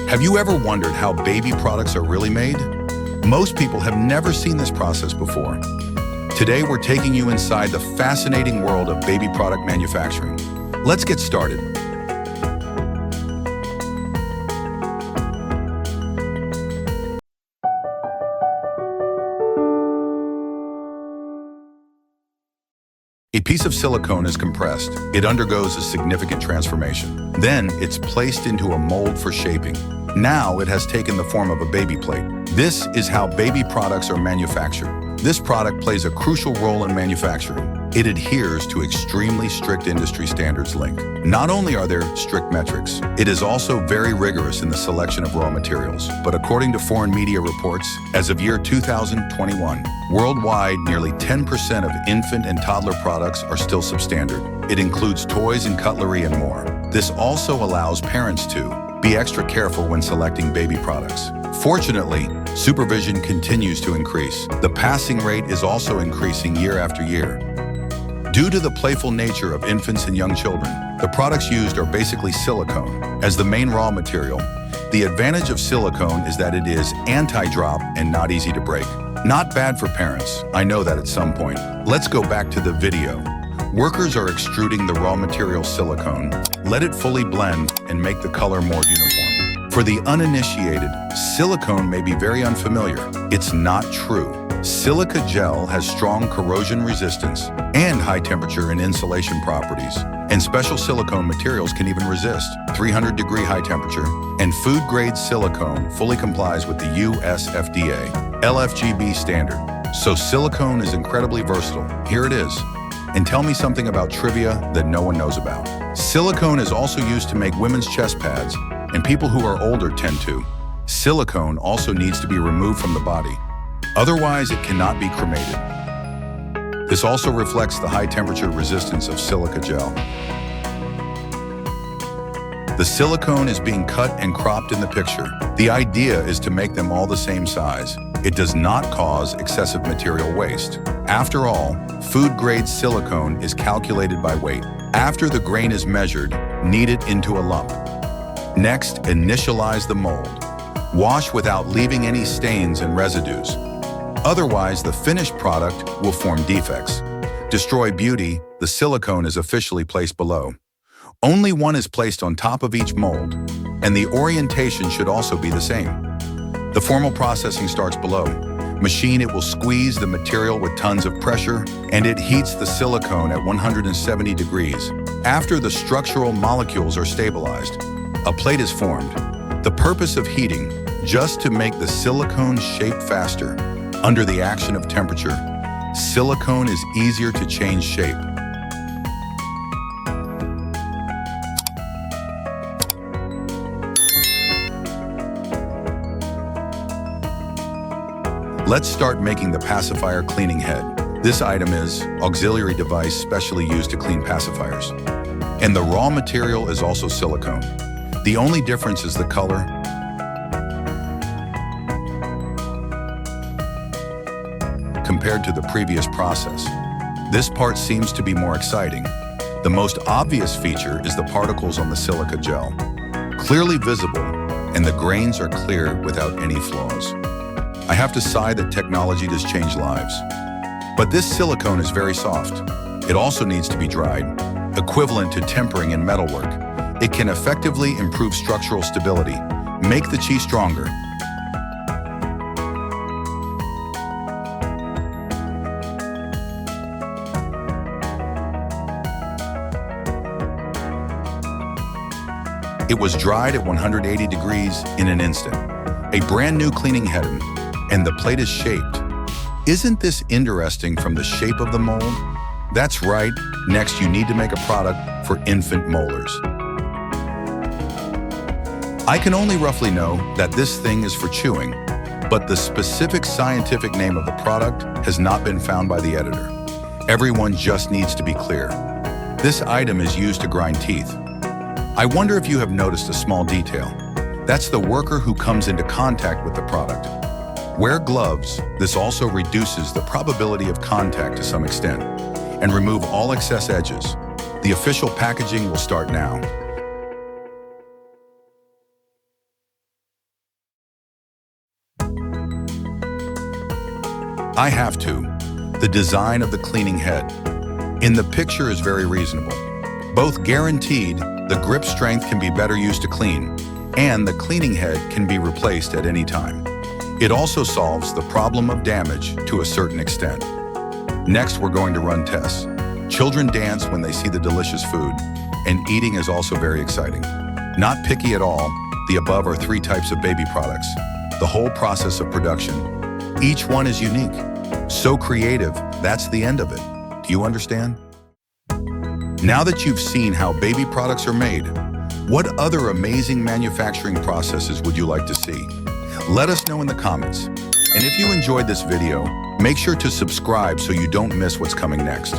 Have you ever wondered how baby products are really made? Most people have never seen this process before. Today, we're taking you inside the fascinating world of baby product manufacturing. Let's get started. A piece of silicone is compressed. It undergoes a significant transformation. Then, it's placed into a mold for shaping. Now, it has taken the form of a baby plate. This is how baby products are manufactured. This product plays a crucial role in manufacturing. It adheres to extremely strict industry standards linked. Not only are there strict metrics, it is also very rigorous in the selection of raw materials. But according to foreign media reports, as of year 2021, worldwide, nearly 10% of infant and toddler products are still substandard. It includes toys and cutlery and more. This also allows parents to be extra careful when selecting baby products. Fortunately, supervision continues to increase. The passing rate is also increasing year after year. Due to the playful nature of infants and young children, the products used are basically silicone as the main raw material. The advantage of silicone is that it is anti-drop and not easy to break. Not bad for parents, I know that at some point. Let's go back to the video. Workers are extruding the raw material silicone. Let it fully blend and make the color more uniform. For the uninitiated, silicone may be very unfamiliar. It's not true. Silica gel has strong corrosion resistance and high temperature and insulation properties. And special silicone materials can even resist 300-degree high temperature. And food-grade silicone fully complies with the US FDA LFGB standard. So silicone is incredibly versatile. Here it is. And tell me something about trivia that no one knows about. Silicone is also used to make women's chest pads, and people who are older tend to. Silicone also needs to be removed from the body. Otherwise, it cannot be cremated. This also reflects the high temperature resistance of silica gel. The silicone is being cut and cropped in the picture. The idea is to make them all the same size. It does not cause excessive material waste. After all, food-grade silicone is calculated by weight. After the grain is measured, knead it into a lump. Next, initialize the mold. Wash without leaving any stains and residues. Otherwise, the finished product will form defects. Destroy beauty, the silicone is officially placed below. Only one is placed on top of each mold, and the orientation should also be the same. The formal processing starts below. Machine it will squeeze the material with tons of pressure, and it heats the silicone at 170 degrees. After the structural molecules are stabilized, a plate is formed. The purpose of heating, just to make the silicone shape faster. Under the action of temperature, silicone is easier to change shape. Let's start making the pacifier cleaning head. This item is auxiliary device specially used to clean pacifiers. And the raw material is also silicone. The only difference is the color. Compared to the previous process. This part seems to be more exciting. The most obvious feature is the particles on the silica gel. Clearly visible, and the grains are clear without any flaws. I have to sigh that technology does change lives. But this silicone is very soft. It also needs to be dried, equivalent to tempering in metalwork. It can effectively improve structural stability, make the cheese stronger. It was dried at 180 degrees in an instant. A brand new cleaning head, and the plate is shaped. Isn't this interesting from the shape of the mold? That's right. Next, you need to make a product for infant molars. I can only roughly know that this thing is for chewing, but the specific scientific name of the product has not been found by the editor. Everyone just needs to be clear. This item is used to grind teeth. I wonder if you have noticed a small detail. That's the worker who comes into contact with the product. Wear gloves. This also reduces the probability of contact to some extent. And remove all excess edges. The official packaging will start now. I have to. The design of the cleaning head. In the picture is very reasonable. Both guaranteed, the grip strength can be better used to clean, and the cleaning head can be replaced at any time. It also solves the problem of damage to a certain extent. Next, we're going to run tests. Children dance when they see the delicious food, and eating is also very exciting. Not picky at all, the above are 3 types of baby products. The whole process of production. Each one is unique. So creative, that's the end of it. Do you understand? Now that you've seen how baby products are made, what other amazing manufacturing processes would you like to see? Let us know in the comments. And if you enjoyed this video, make sure to subscribe so you don't miss what's coming next.